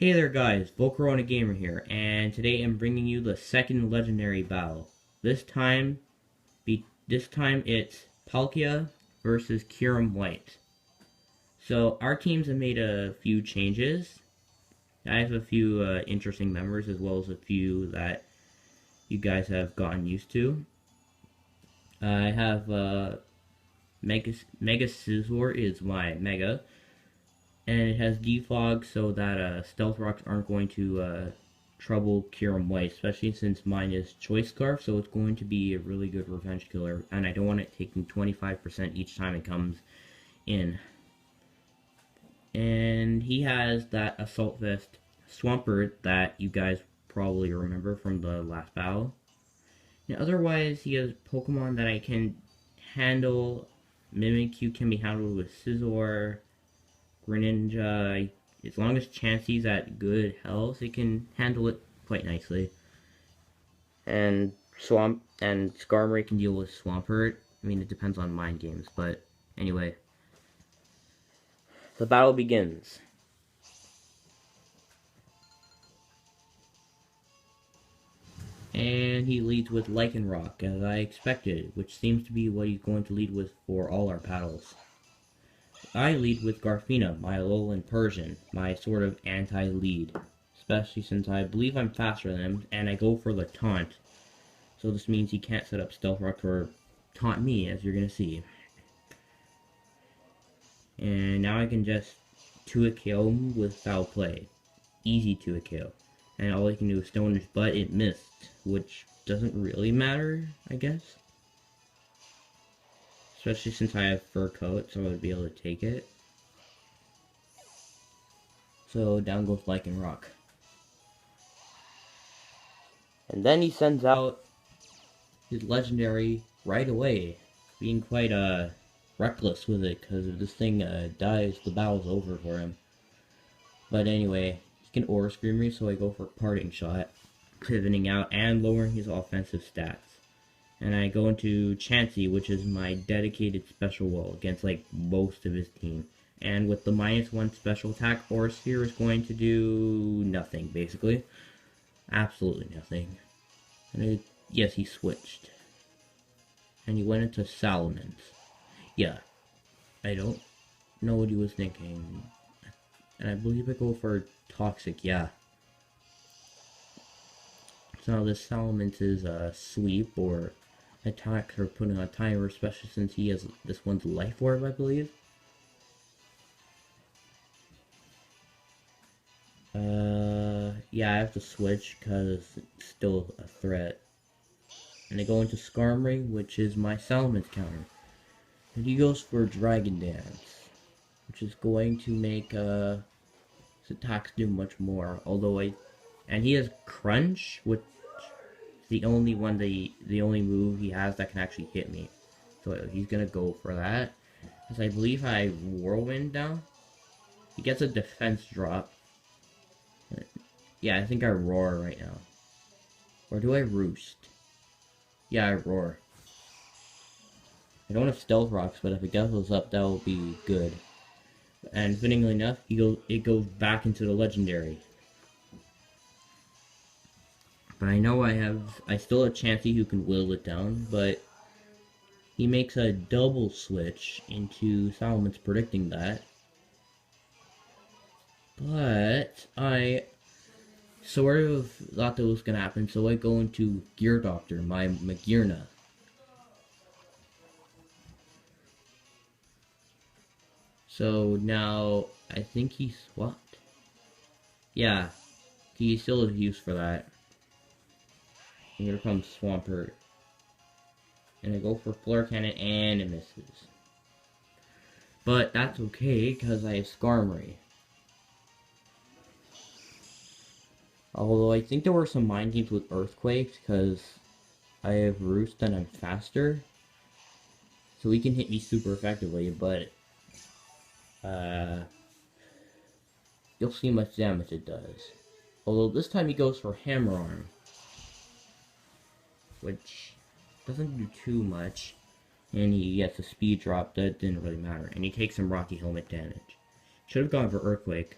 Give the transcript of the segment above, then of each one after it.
Hey there guys, Volcarona Gamer here, and today I'm bringing you the second legendary battle. This time it's Palkia versus KYUREM-WHITE. So our teams have made a few changes. I have a few interesting members as well as a few that you guys have gotten used to. I have Mega Scizor is my Mega, and it has defog so that stealth rocks aren't going to trouble KYUREM-WHITE, especially since mine is choice scarf, so it's going to be a really good revenge killer, and I don't want it taking 25% each time it comes in. And he has that assault vest Swampert that you guys probably remember from the last battle. And otherwise, he has Pokemon that I can handle. Mimikyu can be handled with Scizor. Greninja, as long as Chansey's at good health, it can handle it quite nicely. And Skarmory can deal with Swampert. I mean, it depends on mind games, but anyway. The battle begins. And he leads with Lycanroc, as I expected, which seems to be what he's going to lead with for all our battles. I lead with Garfina, my Alolan Persian, my sort of anti-lead, especially since I believe I'm faster than him, and I go for the taunt. So this means he can't set up Stealth Rock or taunt me, as you're going to see. And now I can just 2-hit KO him with Foul Play. Easy 2-hit KO. And all I can do is Stone Edge, but it missed, which doesn't really matter, I guess. Especially since I have Fur Coat, so I would be able to take it. So down goes Lycanroc. And then he sends out his legendary right away, being quite reckless with it, because if this thing dies, the battle's over for him. But anyway, he can Aura Scream me, so I go for Parting Shot, pivoting out and lowering his offensive stats. And I go into Chansey, which is my dedicated special wall against like most of his team. And with the -1 special attack, Aura Sphere is going to do nothing, basically. Absolutely nothing. And yes, he switched. And he went into Salamence. Yeah, I don't know what he was thinking. And I believe I go for Toxic, yeah. So this Salamence is a sweep or attack or putting on a timer, especially since he has this one's Life Orb, I believe. Yeah, I have to switch because it's still a threat. And I go into Skarmory, which is my Salamence counter. And he goes for Dragon Dance, which is going to make his attacks do much more. And he has Crunch, which the only move he has that can actually hit me. So he's gonna go for that. Because I believe I Whirlwind now. He gets a defense drop. Yeah, I think I Roar right now. Or do I Roost? Yeah, I Roar. I don't have Stealth Rocks, but if it goes up, that will be good. And fittingly enough, it goes back into the Legendary. But I know I still have Chansey who can whittle it down, but he makes a double switch into Salamence, predicting that. But I sort of thought that was going to happen, so I go into Gear Doctor, my Magearna. So now, I think he swapped. Yeah, he still has use for that. And here comes Swampert. And I go for Flare Cannon, and it misses. But that's okay, because I have Skarmory. Although I think there were some mind games with Earthquakes, because I have Roost and I'm faster. So he can hit me super effectively, but you'll see how much damage it does. Although this time he goes for Hammer Arm, which doesn't do too much. And he gets a speed drop, that didn't really matter. And he takes some Rocky Helmet damage. Should have gone for Earthquake.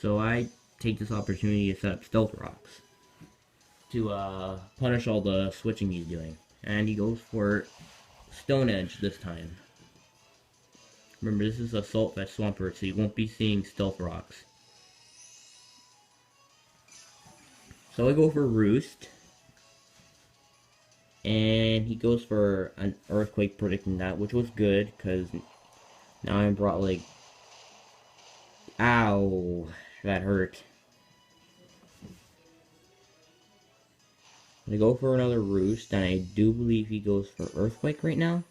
So I take this opportunity to set up stealth rocks to punish all the switching he's doing. And he goes for Stone Edge this time. Remember, this is a Salt Vest Swampert, so you won't be seeing stealth rocks. So I go for Roost. And he goes for an Earthquake, predicting that, which was good, because now I brought, like... Ow! That hurt. I go for another Roost, and I do believe he goes for Earthquake right now.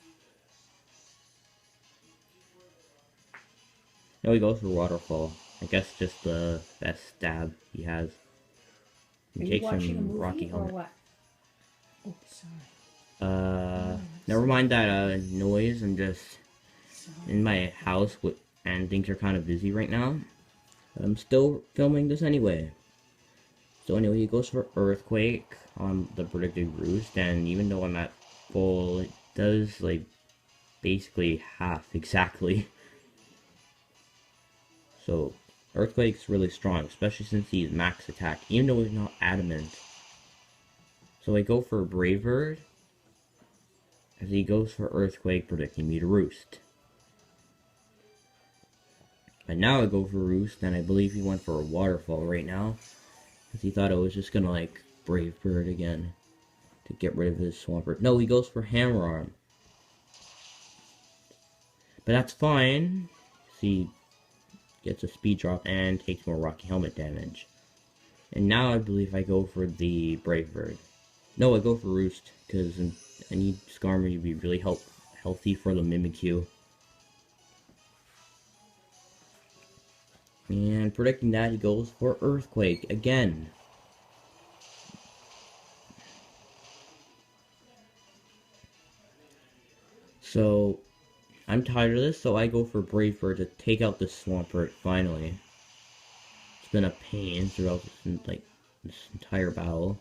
No, he goes for Waterfall. I guess just the best stab he has. He takes some Rocky Helmet. What? Oh, sorry. Never mind that noise. I'm just in my house and things are kind of busy right now. I'm still filming this anyway. So anyway, he goes for Earthquake on the predicted Roost, and even though I'm at full, it does, like, basically half exactly. So, Earthquake's really strong, especially since he's max attack, even though he's not adamant. So I go for Brave Bird, as he goes for Earthquake, predicting me to Roost. And now I go for Roost, and I believe he went for a Waterfall right now, because he thought I was just gonna, like, Brave Bird again, to get rid of his Swampert. No, he goes for Hammer Arm. But that's fine. See, gets a speed drop and takes more Rocky Helmet damage. And now I believe I go for the Brave Bird. No, I go for Roost, because I need Skarmory to be really healthy for the Mimikyu. And predicting that, he goes for Earthquake again. So, I'm tired of this, so I go for Brave Bird to take out this Swampert finally. It's been a pain throughout this entire battle.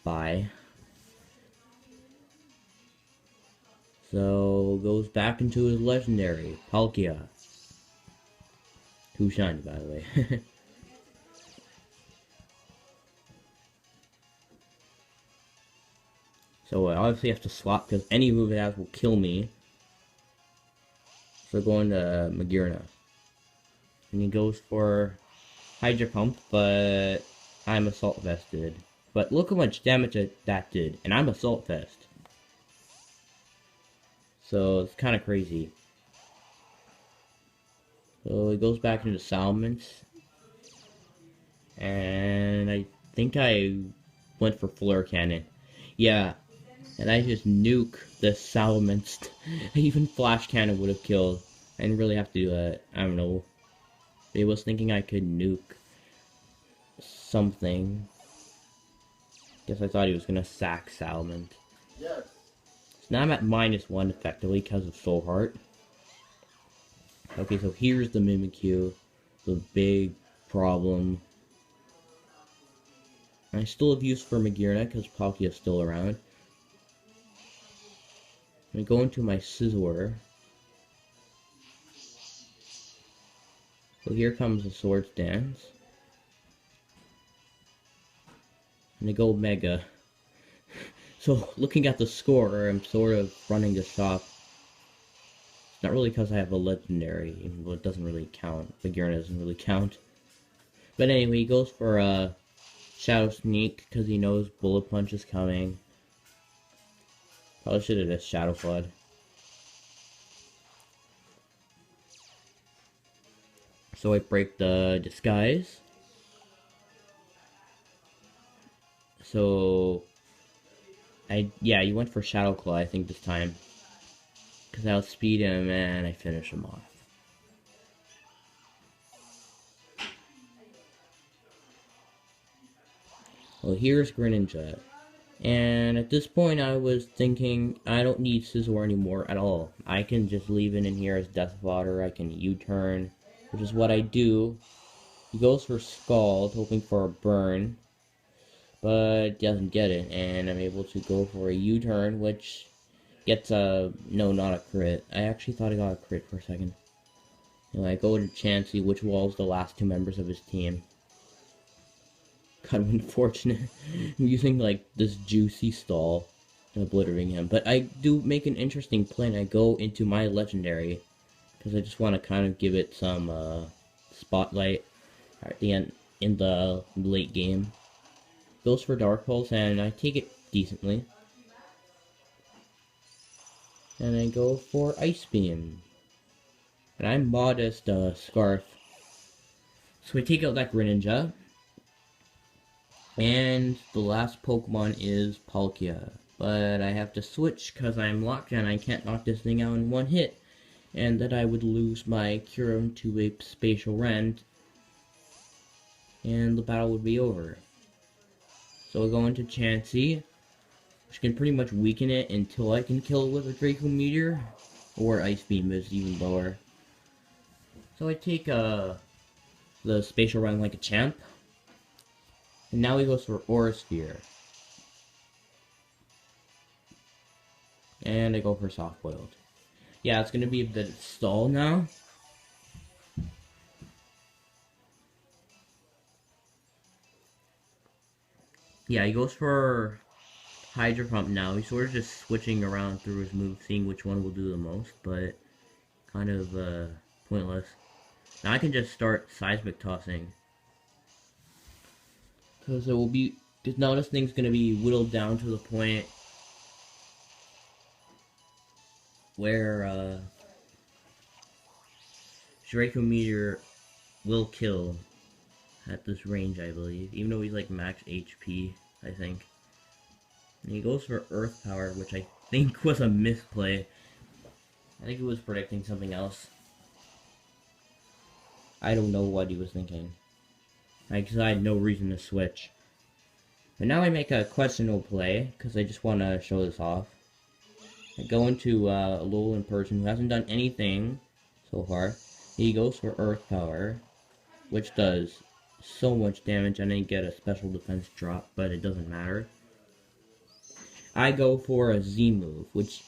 Bye. So, goes back into his legendary, Palkia. 2 shiny, by the way. So I obviously have to swap, because any move it has will kill me. So going to Magearna. And he goes for Hydro Pump, but I'm Assault Vested. But look how much damage that did, and I'm Assault Vest. So it's kind of crazy. So he goes back into Salamence. And I think I went for Flare Cannon. Yeah, and I just nuke the Salamence. Even Flash Cannon would have killed. I didn't really have to do that. I don't know. They was thinking I could nuke something. Guess I thought he was gonna sack Salamence. Yes. So now I'm at -1 effectively because of Soul Heart. Okay, so here's the Mimikyu. The big problem. I still have use for Magearna because Palkia is still around. I'm going to go into my Scizor. So here comes the Swords Dance. And I go Mega. So looking at the score, I'm sort of running the shop. It's not really because I have a legendary, even though it doesn't really count. Magearna doesn't really count. But anyway, he goes for Shadow Sneak because he knows Bullet Punch is coming. Probably should have just Shadow Flood. So I break the disguise. So yeah, you went for Shadow Claw I think this time. Because I'll speed him and I finish him off. Well, here's Greninja. And at this point, I was thinking, I don't need Scizor anymore at all. I can just leave it in here as Death Fodder. I can U-turn, which is what I do. He goes for Scald, hoping for a burn, but doesn't get it. And I'm able to go for a U-turn, which gets a, no, not a crit. I actually thought I got a crit for a second. And I go to Chansey, which was the last two members of his team. Kind of unfortunate. I'm using like this juicy stall and obliterating him. But I do make an interesting play and I go into my legendary. Because I just want to kind of give it some spotlight at the end in the late game. Goes for Dark Pulse and I take it decently. And I go for Ice Beam. And I'm modest Scarf. So I take out that Greninja. And the last Pokemon is Palkia. But I have to switch because I'm locked and I can't knock this thing out in one hit. And that I would lose my Kyurem to a Spatial Rend. And the battle would be over. So I go into Chansey, which can pretty much weaken it until I can kill it with a Draco Meteor. Or Ice Beam is even lower. So I take the Spatial Rend like a champ. And now he goes for Aura Sphere. And I go for Soft Boiled. Yeah, it's gonna be a bit stalled now. Yeah, he goes for Hydro Pump now. He's sort of just switching around through his moves, seeing which one will do the most, but kind of pointless. Now I can just start Seismic Tossing. Because it will be, because now this thing's gonna be whittled down to the point where Draco Meteor will kill at this range, I believe. Even though he's like max HP, I think. And he goes for Earth Power, which I think was a misplay. I think he was predicting something else. I don't know what he was thinking. Because I had no reason to switch. But now I make a questionable play, because I just want to show this off. I go into a Alolan person who hasn't done anything so far. He goes for Earth Power, which does so much damage. I didn't get a special defense drop, but it doesn't matter. I go for a Z move, which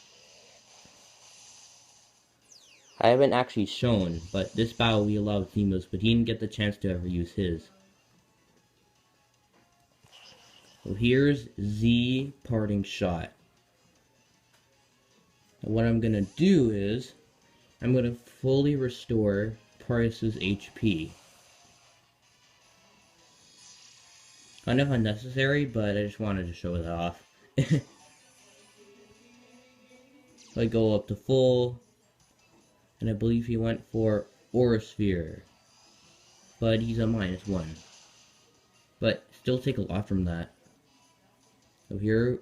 I haven't actually shown, but this battle we allowed Z moves, but he didn't get the chance to ever use his. So here's Z Parting Shot. And what I'm gonna do is, I'm gonna fully restore Paris's HP. Kind of unnecessary, but I just wanted to show that off. So I go up to full, and I believe he went for Aura Sphere. But he's a -1. But still take a lot from that. So here,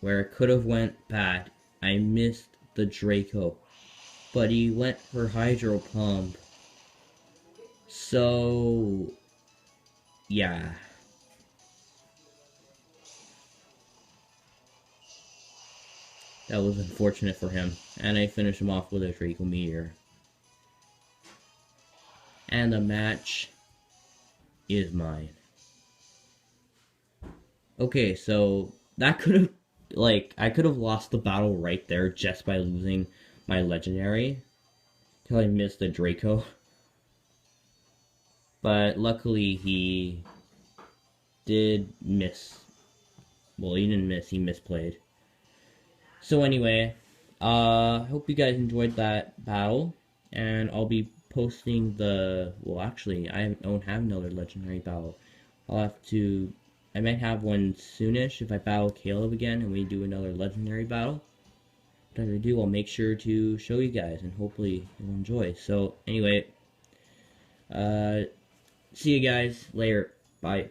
where it could have went bad, I missed the Draco. But he went for Hydro Pump. So, yeah. That was unfortunate for him. And I finished him off with a Draco Meteor. And the match is mine. Okay, so that could have, like, I could have lost the battle right there just by losing my legendary. Till I missed the Draco. But luckily he did miss. Well, he didn't miss, he misplayed. So anyway, hope you guys enjoyed that battle, and I'll be posting the, well actually, I don't have another legendary battle. I'll have to, I might have one soonish if I battle Caleb again and we do another legendary battle. Whatever I do, I'll make sure to show you guys, and hopefully you'll enjoy. So anyway, see you guys later, bye.